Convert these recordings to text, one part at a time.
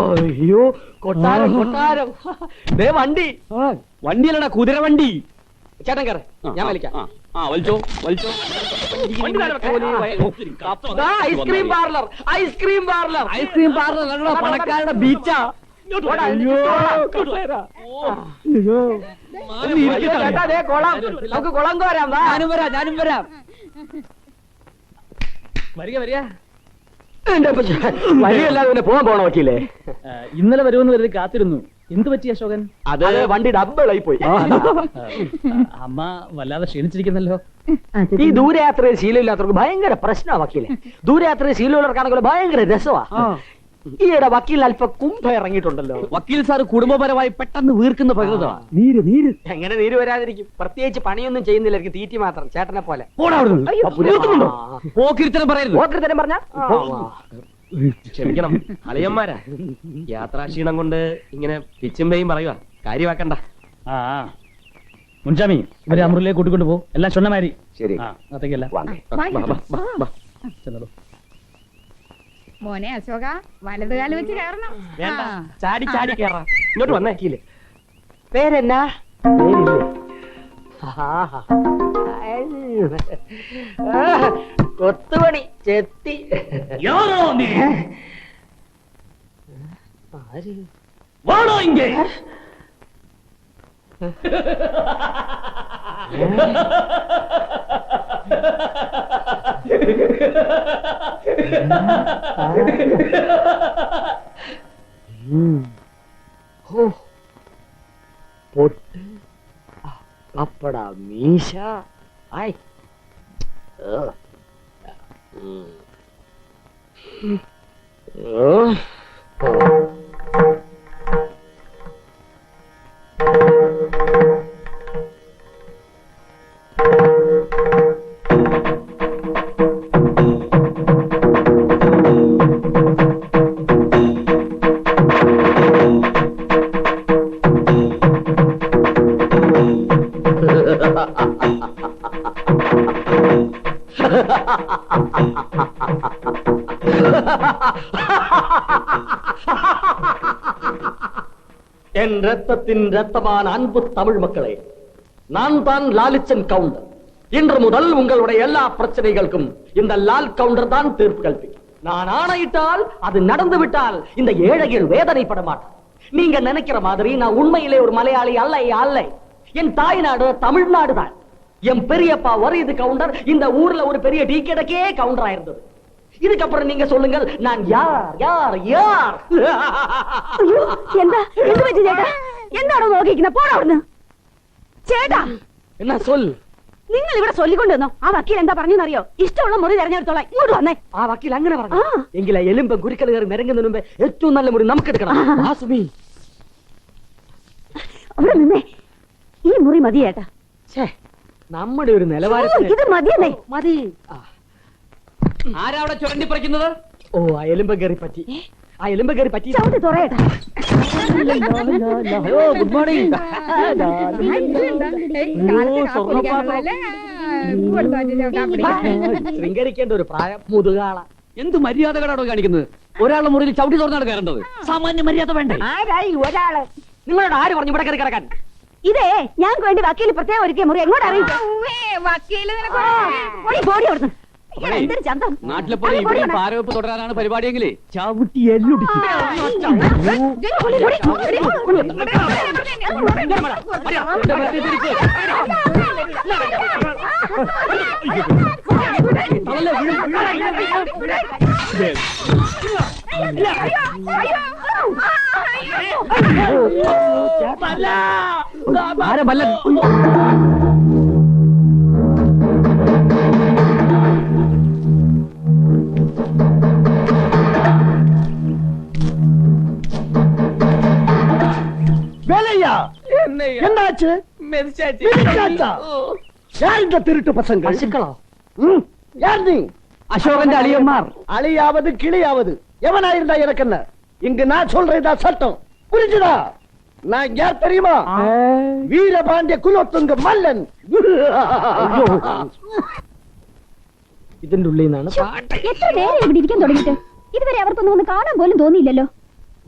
അയ്യോ കൊട്ടാരം കൊട്ടാരം. ദേ വണ്ടി. വണ്ടിയല്ലടാ, കുതിരവണ്ടി. ചേട്ടൻ കയറി, ഞാൻ വലിക്കാം. വലിച്ചോ വലിച്ചോ. Ice cream parlour, ice cream parlour, ice cream parlour പണക്കാരുടെ ബീച്ചാ. നമുക്ക് കുളം കോരാം. ഞാനും വരാം. വരിക വഴിയല്ലാതെ പിന്നെ പോകാൻ പോണ വക്കീലേ. ഇന്നലെ വരുമെന്ന് കരുതി കാത്തിരുന്നു. എന്ത് പറ്റി അശോകൻ? അത് വണ്ടി ഡബിളായി പോയി. അമ്മ വല്ലാതെ ക്ഷീണിച്ചിരിക്കുന്നല്ലോ. ഈ ദൂരയാത്രയിൽ ശീലമില്ലാത്തവർക്ക് ഭയങ്കര പ്രശ്നമാണ് വക്കീലെ. ദൂരയാത്രയിൽ ശീലമുള്ളവർക്കാണെങ്കിലും ഭയങ്കര രസമാ. ഈയിടെ വക്കീൽ അല്പം കുംഭ ഇറങ്ങിയിട്ടുണ്ടല്ലോ. വക്കീൽ സാർ കുടുംബപരമായി പെട്ടെന്ന് വീർക്കുന്ന പ്രകൃതമാണ്. നീര് എങ്ങനെ നീര് വരാതിരിക്കും? പ്രത്യേകിച്ച് പണിയൊന്നും ചെയ്യുന്നില്ലായിരിക്കും, തീറ്റി മാത്രം. ചേട്ടനെ പോലെ പോക്കിരിത്തരം പറയരുത്. ഓക്കൃത്തരം പറഞ്ഞ ക്ഷമിക്കണം അളിയന്മാരാ, യാത്രാക്ഷീണം കൊണ്ട് ഇങ്ങനെ പിച്ചുമ്പയും പറയുക, കാര്യമാക്കണ്ട. മുൻഷാമി, ഇവരെ അമൃതയിലേക്ക് കൂട്ടിക്കൊണ്ട് പോകും. എല്ലാം ചൊന്നമാരി. ശരി. അകത്തേക്കല്ല. മോനെ അശോക, വലതുകാലം വെച്ച് കയറണം. വേണ്ട, ചാടി ചാടി കേറാം. ഇങ്ങോട്ട് വന്നേ. പേരെന്നാ? കൊത്തുപണി ചെത്തി. വാടോ ഇങ്ങേ. പൊട്ട്, പപ്പട, മീശ. ആയ് என் ரத்தத்தின் ரத்தமான அன்பு தமிழ் மக்களே, நான் தான் லாலிச்சன் கவுண்டர். இன்று முதல் உங்களுடைய எல்லா பிரச்சனைகளுக்கும் இந்த லால் கவுண்டர் தான் தீர்ப்பு கல்பிக்கும். நான் ஆணையிட்டால் அது நடந்து விட்டால் இந்த ஏழைகள் வேதனைப்பட மாட்டார். நீங்க நினைக்கிற மாதிரி நான் உண்மையிலே ஒரு மலையாளி அல்ல. என் தாய்நாடு தமிழ்நாடு தான். என் பெரியப்பா வரைது கவுண்டர். இந்த ஊர்ல ஒரு பெரிய டீ கடைக்கே கவுண்டரா இருந்தது. இதுக்கப்புறம் நீங்க சொல்லுங்கள், நான் யார் யார் யார்? എന്താണോ നോക്കിക്കുന്ന? പോടാ അവിടുന്ന്. ചേട്ടാ, என்ன சொல்? നിങ്ങൾ ഇവിടെ ചൊല്ലിക്കൊണ്ടുവന്നോ? ആ വക്കീൽ എന്താ പറഞ്ഞെന്നറിയോ? ഇഷ്ടമുള്ള മുറി തെരഞ്ഞെടുത്തോളാം. ഇങ്ങോട്ട് വന്നേ. ആ വക്കീൽ അങ്ങനെ പറഞ്ഞു. എങ്കിലെ എലുമ്പം കുരുക്കൾ കയറി നിരങ്ങുന്നതിന് മുമ്പേ ഏറ്റവും നല്ല മുറി നമുക്ക് എടുക്കണം. അവിടെ നിന്നേ. ഈ മുറി മതി ചേട്ടാ. നമ്മുടെ ഒരു നിലവാരത്തിൽ ഇത് മതിയല്ലേ? മതി. ആരാ അവിടെ ചുരണ്ടി പറിക്കുന്നത്? ഓ, ആ എലുമ്പം കയറി പറ്റി. ആ എലുമ്പം കയറി പറ്റി. ചവിട്ടി തുറയേട്ടാ. Good morning. ശൃംഗരിക്കേണ്ട ഒരു പ്രായം, മുതുകാള. എന്ത് മര്യാദകളാണോ കാണിക്കുന്നത്? ഒരാളുടെ മുറിയിൽ ചവിട്ടി തുറന്നാണ് കയറേണ്ടത്. സാമാന്യ മര്യാദ വേണ്ടേ? ആരായി ഒരാള്? നിങ്ങളോട് ആര് പറഞ്ഞു ഇവിടെ കയറി കിടക്കാൻ? ഇതേ ഞങ്ങൾക്ക് വേണ്ടി വക്കീൽ പ്രത്യേകം ഒരുക്കിയ മുറി. എങ്ങോട്ട് അറിയിക്കും? എന്തൊരു ചന്തം. നാട്ടിലെ പോലെ ഇവിടെ പാരവെപ്പ് തുടരാനാണ് പരിപാടിയെങ്കിലേ ചവിട്ടി എല്ലൊടിക്കും. என்னாச்சு? யார் இந்த திருட்டு பசங்க? யார் நீ? அசோகன் அழியம்மார். அழியாவது கிளியாவது எவனாயிருந்தா எனக்கு என்ன? இங்கு நான் சொல்றதா சட்டம், புரிஞ்சுதா? நான் யார் தெரியுமா? வீரபாண்டிய குலோத்துங்க மல்லன். ഇതിന്റെ ഉള്ളിൽ നിന്നാണ് എത്ര നേരം ഇവിടെ ഇരിക്കാൻ തുടങ്ങിയിട്ട്? ഇതുവരെ അവർക്കൊന്നും ഒന്ന് കാണാൻ പോലും തോന്നിയില്ലല്ലോ.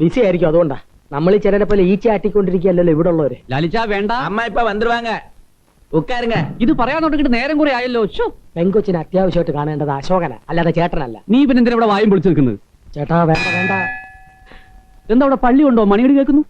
ബിസി ആയിരിക്കും, അതുകൊണ്ടാ. നമ്മൾ ഈ ചിലരെ പോലെ ഈച്ച ആട്ടിക്കൊണ്ടിരിക്കുകയല്ലോ ഇവിടെ ഉള്ളവര്. ലാലിച്ച വേണ്ട. അമ്മ ഇപ്പൊ വന്നിരുവാങ്ക ഉക്കാരുങ്ക. ഇത് പറയാൻ തുടങ്ങിയിട്ട് നേരം കുറെ ആയല്ലോ. ശോ, പെങ്കൊച്ചിനെ അത്യാവശ്യമായിട്ട് കാണേണ്ടത് അശോകന, അല്ലാതെ ചേട്ടനല്ല. നീ പിന്നെ എന്തിനാ ഇവിടെ വായും പൊളിച്ചു നിൽക്കുന്നത്? ചേട്ടാ വേണ്ട വേണ്ട. എന്താ അവിടെ പള്ളി ഉണ്ടോ? മണിയടി കേൾക്കുന്നു.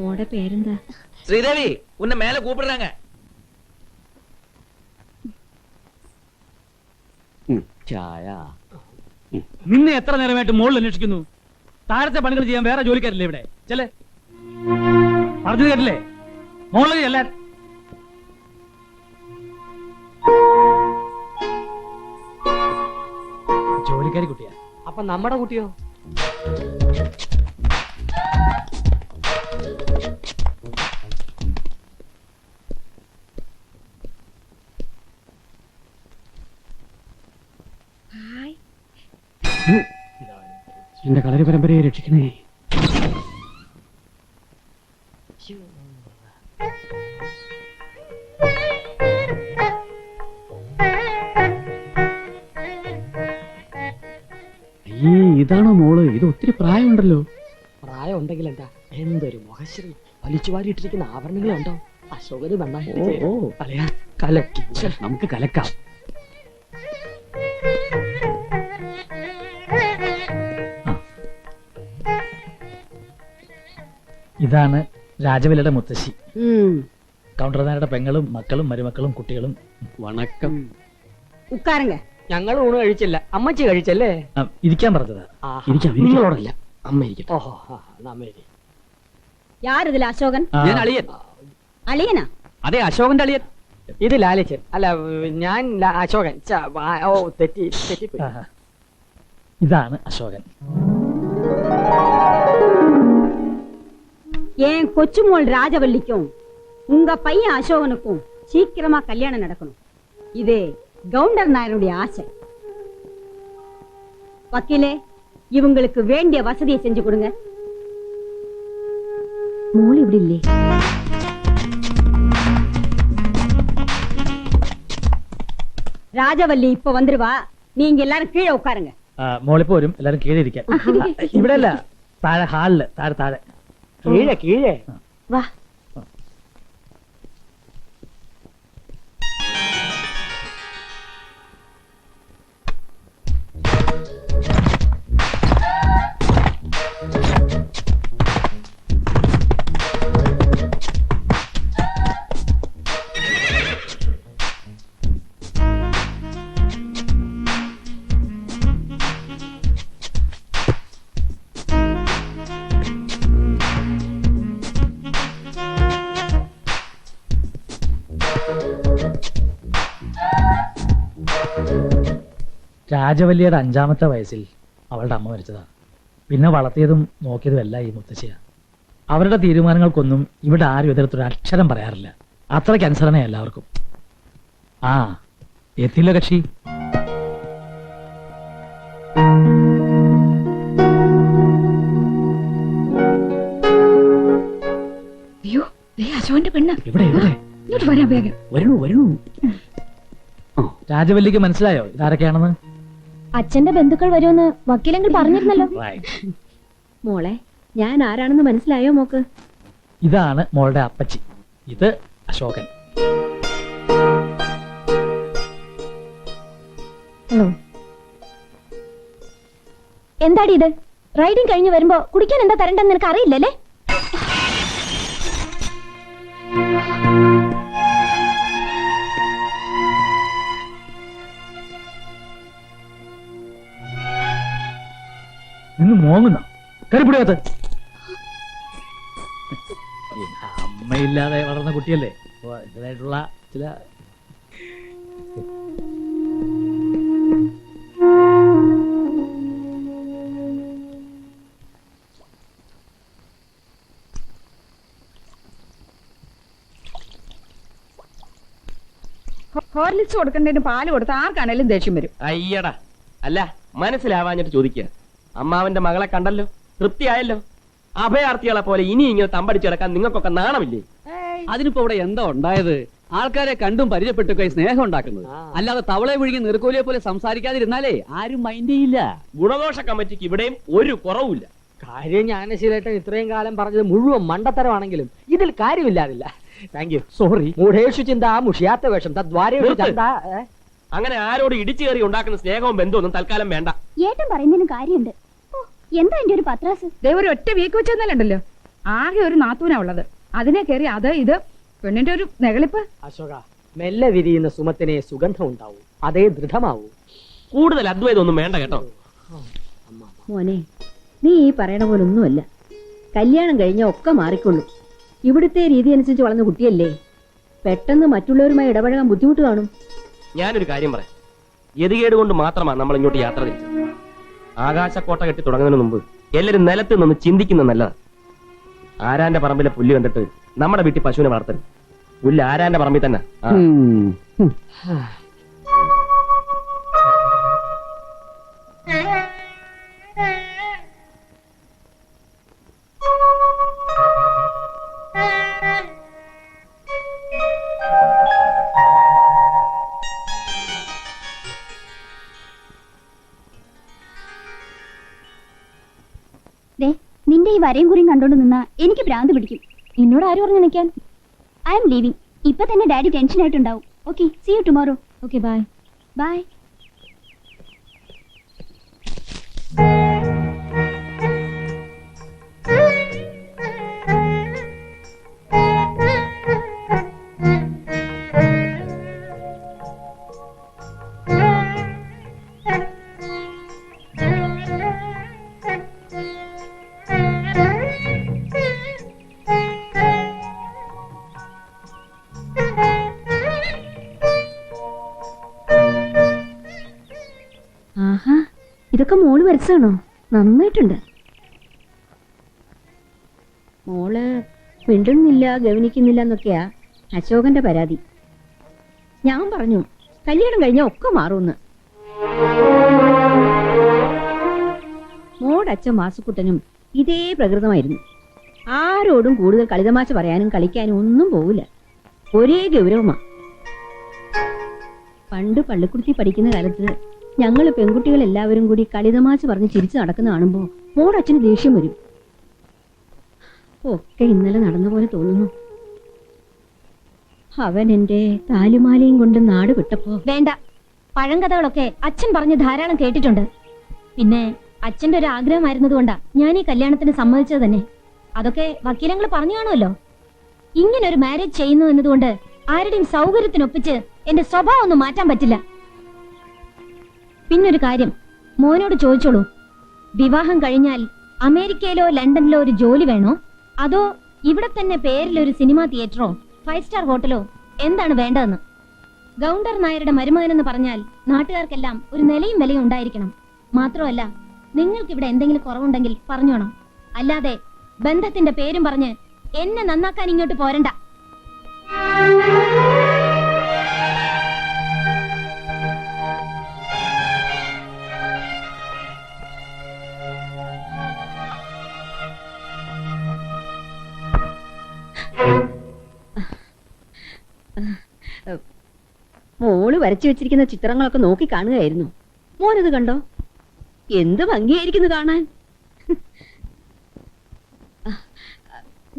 മോടെ പേരെന്താ? ശ്രീദേവി ഉന്നെ മേലെ കൂപ്പിടുறாங்க. ചായ. നിന്നെ എത്ര നേരമായിട്ട് മുകളിൽ അന്വേഷിക്കുന്നു? താഴത്തെ പണികൾ ചെയ്യാൻ വേറെ ജോലിക്കാരില്ലേ ഇവിടെ? ചെല്ലേ, പറഞ്ഞു കേട്ടില്ലേ? മുകളിൽ ചെല്ലാൻ. ജോലിക്കാരി കുട്ടിയാ. അപ്പൊ നമ്മുടെ കുട്ടിയോ? എന്റെ കളരി പരമ്പരയെ രക്ഷിക്കണേ. ഇതാണോ മോള്? ഇത് ഒത്തിരി പ്രായമുണ്ടല്ലോ. പ്രായം ഉണ്ടെങ്കിൽ എന്താ, എന്തൊരു മുഖശ്രീ. വലിച്ചുവാരിയിട്ടിരിക്കുന്ന ആഭരണങ്ങളുണ്ടോ? അശോകന് നന്നായിട്ട് പറയാ കലക്കി. നമുക്ക് കലക്കാം. ഇതാണ് രാജവലിയുടെ മുത്തശ്ശി. കൗണ്ടർനാരുടെ പെങ്ങളും മക്കളും മരുമക്കളും കുട്ടികളും. വണക്കം. ഉക്കാരങ്ക. ഞങ്ങൾ ഊണ് കഴിച്ചില്ല, അമ്മച്ചി കഴിച്ചല്ലേ? ഇരിക്കാൻ പറഞ്ഞതാ. ആഹാ. ഇരിക്കാം. നിങ്ങളോടല്ല അമ്മ ഇരിക്കട്ടെ. ഓഹോ, നമ്മേരി. യാരിതിൽ അശോകൻ? ഞാൻ അളിയൻ. അളിയനാ? അതെ, അശോകന്റെ അളിയൻ. ഇത് ലാലിച്ചൻ. അല്ല, ഞാൻ അശോകൻ. ഓ, തെറ്റിപ്പോയി. ആഹാ. ഇതാണ് അശോകൻ. என் கொச்சுமோள் ராஜவல்லிக்கும் உங்க பையன் அசோகனுக்கும் சீக்கிரமா கல்யாணம் நடக்கணும். இது கவுண்டர் நாயருடைய ஆசை. வக்கீலே, இவங்களுக்கு வேண்டிய வசதியை செஞ்சு கொடுங்க. മോൾ ഇവിടെ ഇല്ലേ? രാജവല്ലി ഇപ്പൊ വന്നിരുവാ. നീங்க எல்லாரும் கீழே உட்காருங்க. മോളിപ്പോ വരും, എല്ലാരും കീഴെ ഇരിക്കാൻ. ഇവിടെ അല്ല, താഴെ ഹാളില്. താഴെ താഴെ കീഴെ കീഴെ. വാ. രാജവല്ലിയുടെ 5ാമത്തെ വയസ്സിൽ അവളുടെ അമ്മ മരിച്ചതാ. പിന്നെ വളർത്തിയതും നോക്കിയതും എല്ലാം ഈ മുത്തശ്ശിയാ. അവരുടെ തീരുമാനങ്ങൾക്കൊന്നും ഇവിടെ ആരും എതിർത്തൊരു അക്ഷരം പറയാറില്ല. അത്രയ്ക്ക് അനുസരണ എല്ലാവർക്കും. ആ, എത്തില്ല കക്ഷി. അയ്യോ, അശോകന്റെ പെണ്ണ്. ഇവിടെ ഇവിടെ ഇങ്ങോട്ട് വരാം വേഗം. വരണു വരണു. രാജവല്ലിക്ക് മനസ്സിലായോ ഇതാരൊക്കെയാണെന്ന്? അച്ഛന്റെ ബന്ധുക്കൾ വരുമെന്ന് വക്കീലെങ്കിൽ പറഞ്ഞിരുന്നല്ലോ. Right. മോളെ, ഞാൻ ആരാണെന്ന് മനസ്സിലായോ മോക്ക്? ഇതാണ് മോളുടെ അപ്പച്ചി. ഇത് അശോകൻ. ഹലോ. എന്താടി ഇത്? റൈഡിങ് കഴിഞ്ഞ് വരുമ്പോ കുടിക്കാൻ എന്താ തരണ്ടെന്ന് നിനക്ക് അറിയില്ലല്ലേ? നിന്ന് മോങ്ങുന്ന കരുപിടിയാത്ത അമ്മയില്ലാതെ വളർന്ന കുട്ടിയല്ലേ. അപ്പൊ അതിൻ്റെതായിട്ടുള്ള ചില ഹോർലിക്സ് കൊടുക്കേണ്ടതിന് പാല് കൊടുത്ത് ആർക്കാണേലും ദേഷ്യം വരും. അയ്യടാ, അല്ല മനസ്സിലാവാഞ്ഞിട്ട് ചോദിക്കുക. അമ്മാവന്റെ മകളെ കണ്ടല്ലോ, തൃപ്തിയായല്ലോ. അഭയാർത്ഥികളെ പോലെ ഇനി ഇങ്ങനെ തമ്പടിച്ചു കിടക്കാൻ നിങ്ങൾക്കൊക്കെ നാണമില്ലേ? അതിനിപ്പോ ഇവിടെ എന്താ ഉണ്ടായത്? ആൾക്കാരെ കണ്ടും പരിചയപ്പെട്ടൊക്കെ സ്നേഹം ഉണ്ടാക്കുന്നത്, അല്ലാതെ തവളെ മുഴുകി നിർക്കോലിയെ പോലെ സംസാരിക്കാതിരുന്നാലേ ആരും മൈൻഡ് ചെയ്യില്ല. ഗുണദോഷ കമ്മിറ്റിക്ക് ഇവിടെയും ഒരു കുറവുമില്ല. കാര്യം ജ്ഞാനശീലേട്ടൻ ഇത്രയും കാലം പറഞ്ഞത് മുഴുവൻ മണ്ടത്തരമാണെങ്കിലും ഇതിൽ കാര്യമില്ലാതില്ല. Thank you. സോറി. മൂഢേഷു ചിന്ത മുഷിയാത്ത വേഷം തദ്വാരേഷു ചന്ത. അങ്ങനെ ആരോട് ഇടിച്ചു കയറി ഉണ്ടാക്കുന്ന സ്നേഹവും ബന്ധമൊന്നും തൽക്കാലം വേണ്ട. ഏട്ടൻ പറയുന്നതിന് കാര്യമുണ്ട്. എന്താ എന്റെ ഒരു പത്രാസ്? ഒരു ഒറ്റ വീക്ക് വെച്ചെന്നല്ലുണ്ടല്ലോ. ആകെ ഒരു നാത്തൂനാ ഉള്ളത്. അതിനെ കയറി അത് ഇത് പെണ്ണിന്റെ ഒരു നെകളിപ്പ്. അശോക, മെല്ലെ വിരിയുന്ന സുമത്തിനെ സുഗന്ധം ഉണ്ടാവൂ, അതേ ദൃഢമാവൂ. കൂടുതൽ അദ്വൈതമൊന്നും വേണ്ട കേട്ടോ. മോനെ, നീ ഈ പറയണ പോലെ ഒന്നുമല്ല. കല്യാണം കഴിഞ്ഞാൽ ഒക്കെ മാറിക്കൊള്ളും. ഇവിടുത്തെ രീതി അനുസരിച്ച് വളർന്ന കുട്ടിയല്ലേ, പെട്ടെന്ന് മറ്റുള്ളവരുമായി ഇടപഴകാൻ ബുദ്ധിമുട്ട് കാണും. ഞാനൊരു കാര്യം പറയാം. ഗതികേട് കൊണ്ട് മാത്രമാണ് നമ്മൾ ഇങ്ങോട്ട് യാത്ര തിരിച്ചത്. ആകാശക്കോട്ട കെട്ടി തുടങ്ങുന്നതിന് മുമ്പ് എല്ലാവരും നിലത്ത് നിന്ന് ചിന്തിക്കുന്നത് നല്ലതാണ്. ആരാന്റെ പറമ്പിലെ പുല്ല് കണ്ടിട്ട് നമ്മുടെ വീട്ടിൽ പശുവിനെ വളർത്തരുത്. പുല്ല് ആരാന്റെ പറമ്പിൽ തന്നെ. നിന്റെ ഈ വരയും കുറിയും കണ്ടോണ്ട് നിന്നാ എനിക്ക് ഭ്രാന്ത് പിടിക്കും. എന്നോട് ആര് പറഞ്ഞു നിൽക്കാൻ? I am leaving. ഇപ്പൊ തന്നെ ഡാഡി ടെൻഷൻ ആയിട്ടുണ്ടാവും. Okay, see you tomorrow. Okay, bye. Bye. ആഹാ, ഇതൊക്കെ മോള് വരച്ചാണോ? നന്നായിട്ടുണ്ട്. മോള് മിണ്ടുന്നില്ല, ഗവനിക്കുന്നില്ല എന്നൊക്കെയാ അശോകന്റെ പരാതി. ഞാൻ പറഞ്ഞു കല്യാണം കഴിഞ്ഞാൽ ഒക്കെ മാറുമെന്ന്. മോടച്ഛൻ വാസുക്കുട്ടനും ഇതേ പ്രകൃതമായിരുന്നു. ആരോടും കൂടുതൽ കളിതമാശ പറയാനും കളിക്കാനും ഒന്നും പോവില്ല. ഒരേ ഗൗരവമാ. പണ്ട് പള്ളിക്കുടുത്തി പഠിക്കുന്ന കാലത്ത് ഞങ്ങൾ പെൺകുട്ടികൾ എല്ലാവരും കൂടി കളിതമാശ പറഞ്ഞ് ചിരിച്ചു നടക്കുന്ന കാണുമ്പോ മോടച്ഛന് ദേഷ്യം വരും. ഒക്കെ ഇന്നലെ നടന്ന പോലെ തോന്നുന്നു. അവൻ എന്റെ താലിമാലയും കൊണ്ട് നാട് വിട്ടപ്പോ. വേണ്ട, പഴങ്കഥകളൊക്കെ അച്ഛൻ പറഞ്ഞ് ധാരാളം കേട്ടിട്ടുണ്ട്. പിന്നെ അച്ഛന്റെ ഒരു ആഗ്രഹമായിരുന്നതുകൊണ്ടാ ഞാൻ ഈ കല്യാണത്തിന് സമ്മതിച്ചത് തന്നെ. അതൊക്കെ വക്കീലങ്ങൾ പറഞ്ഞു കാണുമല്ലോ. ഇങ്ങനെ ഒരു മാരേജ് ചെയ്യുന്നു എന്നതുകൊണ്ട് ആരുടെയും സൗകര്യത്തിനൊപ്പിച്ച് എന്റെ സ്വഭാവം ഒന്നും മാറ്റാൻ പറ്റില്ല. പിന്നൊരു കാര്യം, മോനോട് ചോദിച്ചോളൂ, വിവാഹം കഴിഞ്ഞാൽ അമേരിക്കയിലോ ലണ്ടനിലോ ഒരു ജോലി വേണോ, അതോ ഇവിടെ തന്നെ പേരിലൊരു സിനിമാ തിയേറ്ററോ 5 സ്റ്റാർ ഹോട്ടലോ എന്താണ് വേണ്ടതെന്ന്. ഗൗണ്ടർ നായരുടെ മരുമകനെന്ന് പറഞ്ഞാൽ നാട്ടുകാർക്കെല്ലാം ഒരു നിലയും വിലയും ഉണ്ടായിരിക്കണം. മാത്രമല്ല, നിങ്ങൾക്ക് ഇവിടെ എന്തെങ്കിലും കുറവുണ്ടെങ്കിൽ പറഞ്ഞോണം. അല്ലാതെ ബന്ധത്തിന്റെ പേരും പറഞ്ഞ് എന്നെ നന്നാക്കാൻ ഇങ്ങോട്ട് പോരണ്ട. മോള് വരച്ചു വെച്ചിരിക്കുന്ന ചിത്രങ്ങളൊക്കെ നോക്കി കാണുകയായിരുന്നു. മോനത് കണ്ടോ? എന്ത് ഭംഗിയായിരിക്കുന്നു കാണാൻ.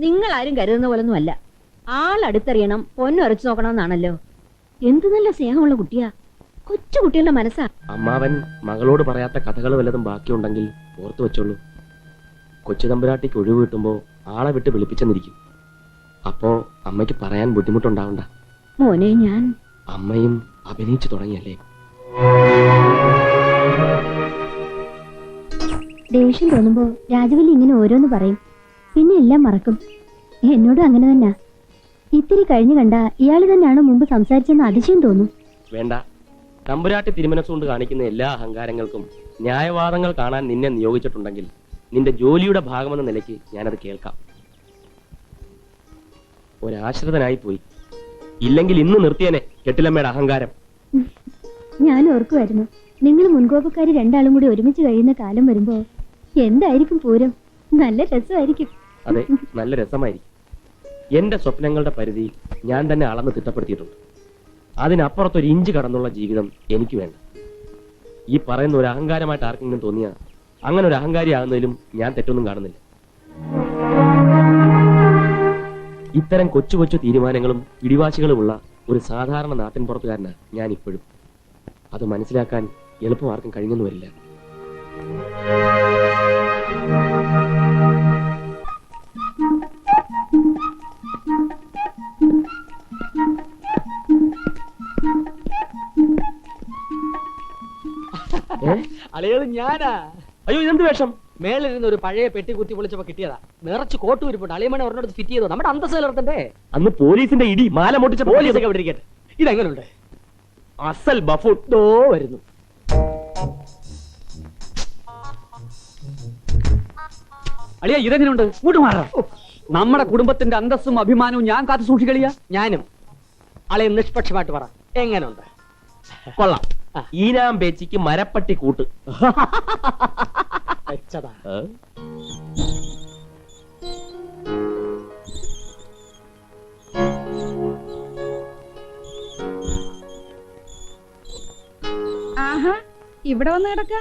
നിങ്ങൾ ആരും കരുതുന്ന പോലൊന്നും അല്ല. ആളടുത്തറിയണം, പൊന്നുറച്ചു നോക്കണമെന്നാണല്ലോ. എന്ത് നല്ല സ്നേഹമുള്ള കുട്ടിയാ. കൊച്ചു കുട്ടികളുടെ മനസ്സാ. അമ്മാവൻ മകളോട് പറയാത്ത കഥകൾ വല്ലതും ബാക്കിയുണ്ടെങ്കിൽ ഓർത്തു വെച്ചോളൂ. കൊച്ചു തമ്പുരാട്ടിക്ക് ഒഴിവ് കിട്ടുമ്പോ ആളെ വിട്ട് വിളിപ്പിച്ചെന്നിരിക്കും. അപ്പോ അമ്മയ്ക്ക് പറയാൻ ബുദ്ധിമുട്ടുണ്ടാവണ്ട. മോനെ, ഞാൻ അമ്മയും അഭിനയിച്ചു തുടങ്ങിയല്ലേ. ദേഷ്യം തോന്നുമ്പോ രാജവല്ലി ഇങ്ങനെ ഓരോന്ന് പറയും, പിന്നെ എല്ലാം മറക്കും. എന്നോടും അങ്ങനെ തന്നെ. ഇത്തിരി കഴിഞ്ഞു കണ്ട ഇയാള് തന്നെയാണ് മുമ്പ് സംസാരിച്ചെന്ന് അതിശയം തോന്നും. വേണ്ട, തമ്പുരാട്ടി തിരുമനസ്സുകൊണ്ട് കാണിക്കുന്ന എല്ലാ അഹങ്കാരങ്ങൾക്കും ന്യായവാദങ്ങൾ കാണാൻ നിന്നെ നിയോഗിച്ചിട്ടുണ്ടെങ്കിൽ നിന്റെ ജോലിയുടെ ഭാഗമെന്ന നിലയ്ക്ക് ഞാനത് കേൾക്കാം. ഒരാശ്രിതനായി പോയി. ഇല്ലെങ്കിൽ ഇന്ന് നിർത്തിയനെ കെട്ടിലമ്മയുടെ അഹങ്കാരം. ഞാൻ ഓർക്കുമായിരുന്നു നിങ്ങൾ മുൻകോപക്കാരി രണ്ടാളും കൂടി ഒരുമിച്ച് കഴിയുന്ന കാലം വരുമ്പോ എന്തായിരിക്കും പൂരം. നല്ല രസമായിരിക്കും. അതെ, നല്ല രസമായിരിക്കും. എന്റെ സ്വപ്നങ്ങളുടെ പരിധി ഞാൻ തന്നെ അളന്ന് തിട്ടപ്പെടുത്തിയിട്ടുണ്ട്. അതിനപ്പുറത്തൊരു ഇഞ്ച് കടന്നുള്ള ജീവിതം എനിക്ക് വേണ്ട. ഈ പറയുന്ന ഒരു അഹങ്കാരമായിട്ട് ആർക്കെങ്കിലും തോന്നിയാ അങ്ങനെ ഒരു അഹങ്കാരിയാകുന്നതിലും ഞാൻ തെറ്റൊന്നും കാണുന്നില്ല. ഇത്തരം കൊച്ചു കൊച്ചു തീരുമാനങ്ങളും പിടിവാശികളുമുള്ള ഒരു സാധാരണ നാട്ടിൻപുറത്തുകാരനാണ് ഞാൻ ഇപ്പോഴും. അത് മനസ്സിലാക്കാൻ എളുപ്പം ആർക്കും കഴിഞ്ഞെന്ന് വരില്ല. അളികള് ഞാനാ. അയ്യോ, ഇതെന്ത് വേഷം? മേളിരുന്ന് ഒരു പഴയ പെട്ടി കുത്തി പൊളിച്ചപ്പോ കിട്ടിയതാ. നിറച്ച് കോട്ട് ഉരുപ്പുണ്ട്. അളിയമണ ഒരെണ്ണം ഫിറ്റ് ചെയ്തോ. നമ്മുടെ അന്തസ് നിലർത്തണ്ടേ. അന്ന് പോലീസിന്റെ ഇടി മാല പൊട്ടിച്ച പോലീസൊക്കെ ഇവിടെ ഇരിക്കട്ടെ. ഇതെങ്ങനുണ്ട്? അസൽ ബഫൂൺ. ദോ വരുന്നു. അളിയ ഇതെങ്ങനെയുണ്ട്? ഇങ്ങോട്ട് മാറാം. നമ്മുടെ കുടുംബത്തിന്റെ അന്തസ്സും അഭിമാനവും ഞാൻ കാത്തു സൂക്ഷിക്കളിയ. ഞാനും. അളിയ നിഷ്പക്ഷമായിട്ട് പറ, എങ്ങനുണ്ട്? കൊള്ളാം. ഈനാം പേച്ചിക്ക് മരപ്പട്ടി കൂട്ട്. വെച്ചതാ. ആഹാ, ഇവിടെ വന്ന് കിടക്ക.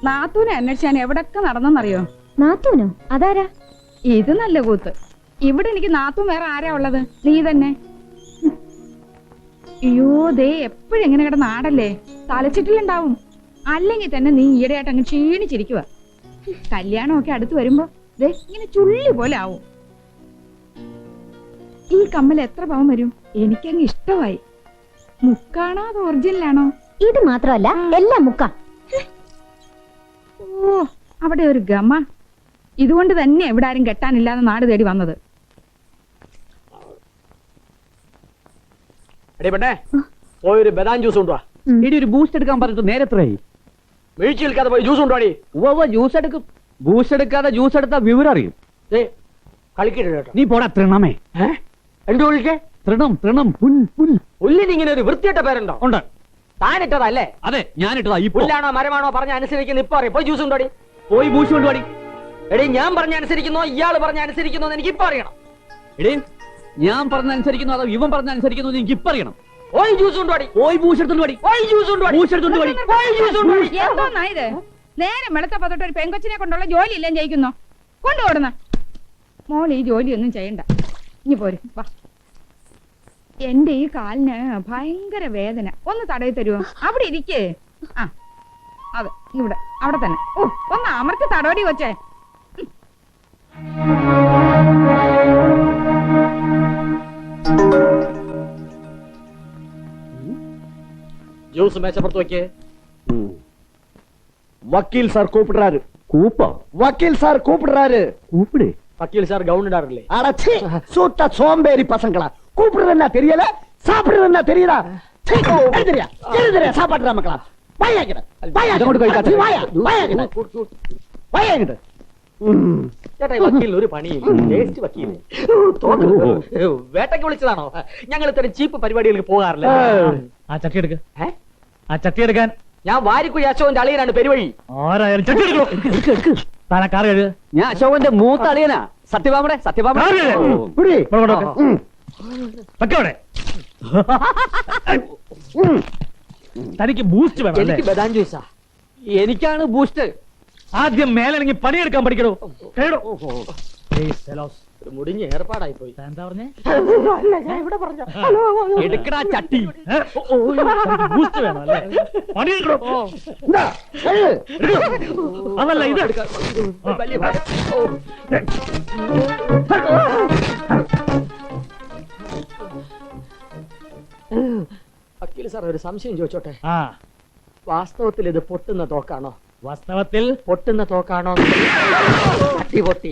നാത്തൂനെ അന്വേഷിച്ച് ഞാൻ എവിടൊക്കെ നടന്നെന്നറിയോ? നാത്തൂനോ? അതാരാ? ഇത് നല്ല കൂത്ത്. ഇവിടെ എനിക്ക് നാത്തൂൻ വേറെ ആരാ ഉള്ളത്? നീ തന്നെ. അയ്യോ, ദേ എപ്പോഴും എങ്ങനെ കിടന്ന് ആടല്ലേ, തലച്ചിട്ടിലുണ്ടാവും. അല്ലെങ്കിൽ തന്നെ നീ ഈയിടെയായിട്ട് അങ്ങ് ക്ഷീണിച്ചിരിക്കുക. കല്യാണമൊക്കെ അടുത്ത് വരുമ്പോ ദേ ഇങ്ങനെ ചുള്ളി പോലെ ആവും. ഈ കമ്മൽ എത്ര പവൻ വരും? എനിക്കങ്ങ് ഇഷ്ടമായി. മുക്കാണോ അത് ഒറിജിനലാണോ? ഇത് മാത്രമല്ല, എല്ലാം മുക്ക. ഓ, അവിടെ ഒരു ഗമ. ഇതുകൊണ്ട് തന്നെ എവിടെ ആരും കെട്ടാനില്ലാതെ നാട് തേടി വന്നത്. എടേ പെണ്ണേ, പോയൊരു ബദാം ജ്യൂസ് കൊണ്ടുവാ. ഇടി ഒരു ബൂസ്റ്റ് എടുക്കാൻ പറഞ്ഞിട്ട് നേരത്രയായി. വീഴ്ച നിൽക്കാതെ പോയി ജ്യൂസ് കൊണ്ടുവാടി. ജ്യൂസ് എടുക്കും. ബൂസ്റ്റ് എടുക്കാതെ ജ്യൂസ് എടുത്താ വിവരം അറിയും. കളിക്കരുത് കേട്ടോ. നീ പോടാ തൃണമേ. എന്തു വിളിക്കേ? തൃണം തൃണം പുൽ പുൽ. പുല്ലിന് ഇങ്ങനെ ഒരു വൃത്തിയിട്ട പേരുണ്ടോ? ഉണ്ട്. താനിട്ടതല്ലേ? അതെ, ഞാനിട്ടതാ. ഈ പുല്ലാണോ മരമാണോ പറഞ്ഞ അനുസരിക്കുന്ന ഇപ്പൊ അറിയാം. പോയി ജ്യൂസ് കൊണ്ടുവാടി. പോയി ബൂസ്റ്റ് കൊണ്ടുപാടി. എടേ, ഞാൻ പറഞ്ഞ അനുസരിക്കുന്നോ ഇയാള് പറഞ്ഞ അനുസരിക്കുന്നോ എന്ന് എനിക്ക് ഇപ്പൊ അറിയണം. എടേ, ഞാൻ പറഞ്ഞ അനുസരിക്കുന്നു അതോ ഇവൻ പറഞ്ഞ അനുസരിക്കുന്നു എനിക്ക് ഇപ്പൊ അറിയണം. പോയി ജ്യൂസ് കൊണ്ടുവാടി. പോയി ബൂസ്റ്റ് എടുത്തോണ്ട് പാടി. പോയി ജ്യൂസ് കൊണ്ടുവാടി. ബൂസ്റ്റ് എടുത്തോണ്ട് പാടി. പോയി ജ്യൂസ് കൊണ്ടുവാടി. എന്തോന്നാ ഇത്? നേരെ വെളുത്തപ്പോ തൊട്ട് ഒരു പെങ്കൊച്ചിനെ കൊണ്ടുള്ള ജോലി ഇല്ലേ ജയിക്കുന്നോ? കൊണ്ടുപോടുന്ന മോൾ ഈ ജോലിയൊന്നും ചെയ്യണ്ട. ഇനി പോര്, വാ. എന്റെ ഈ കാലിന് ഭയങ്കര വേദന. ഒന്ന് തടവി തരുമോ? അവിടെ ഇരിക്കേ. ആ, അതെ, ഇവിടെ അവിടെ തന്നെ. ഓ, ഒന്ന് അമർത്തി തടവടി വെച്ചേ. ജ്യൂസ് മേശപ്പുറത്ത് വെക്കേ. வக்கீல் சார் கூப்பிடுறாரு. കൂപ്പോ? வக்கீல் சார் கூப்பிடுறாரு. കൂപ്പിട്. വക്കീൽ സാർ ഗൗൺ ഇടാറില്ലേ? அடச்சி, சூட்ட சோம்பேறி பசங்களா. கூப்பிடுறதுன்னா தெரியல, சாப்பிடுறதுன்னா தெரியுதா? சீ, எழுதுறியா எழுதுறியா சாப்பாடுற மக்களா. வாயாங்கிட்ட வாயாங்கிட்ட. ചേട്ടാ, ഈ വക്കീൽ ഒരു പണിയും. ടേസ്റ്റ് വക്കീൽ. വേട്ടയ്ക്ക് വിളിച്ചതാണോ? ഞങ്ങൾ ഇത്തരം ചീപ്പ് പരിപാടികൾക്ക് പോകാറില്ല. ആ ചട്ടി എടുക്ക. ആ ചട്ടി എടുക്കാൻ. ഞാൻ വാരിക്കുഴി അശോകന്റെ അളിയനാണ് പെരുവഴി. ആരായാലും ചട്ടി എടുക്കോ. താനാ കാർ കഴുക. ഞാൻ അശോകന്റെ മൂത്ത അളിയനാ. സത്യഭാമടെ സത്യഭാമടെ. തനിക്ക് ബൂസ്റ്റ് വേണം. എനിക്ക് ബദാം ജ്യൂസാ. എനിക്കാണ് ബൂസ്റ്റ്. ആദ്യം മേലണെങ്കിൽ പണിയെടുക്കാൻ പഠിക്കണോ. ഒരു മുടിഞ്ഞ ഏർപ്പാടായി പോയി. എന്താ പറഞ്ഞേ? എടുക്കടാ ചട്ടി. ബൂസ്റ്റ് വേണം അല്ലേ? പണിയെടുക്കണോ. അതല്ല ഇത് എടുക്കാം. വക്കീൽ സാർ, ഒരു സംശയം ചോദിച്ചോട്ടെ? ആ, വാസ്തവത്തിൽ ഇത് പൊട്ടുന്ന തോക്കാണോ? വാസ്തവത്തിൽ പൊട്ടുന്ന തോക്കാണോ? പൊട്ടി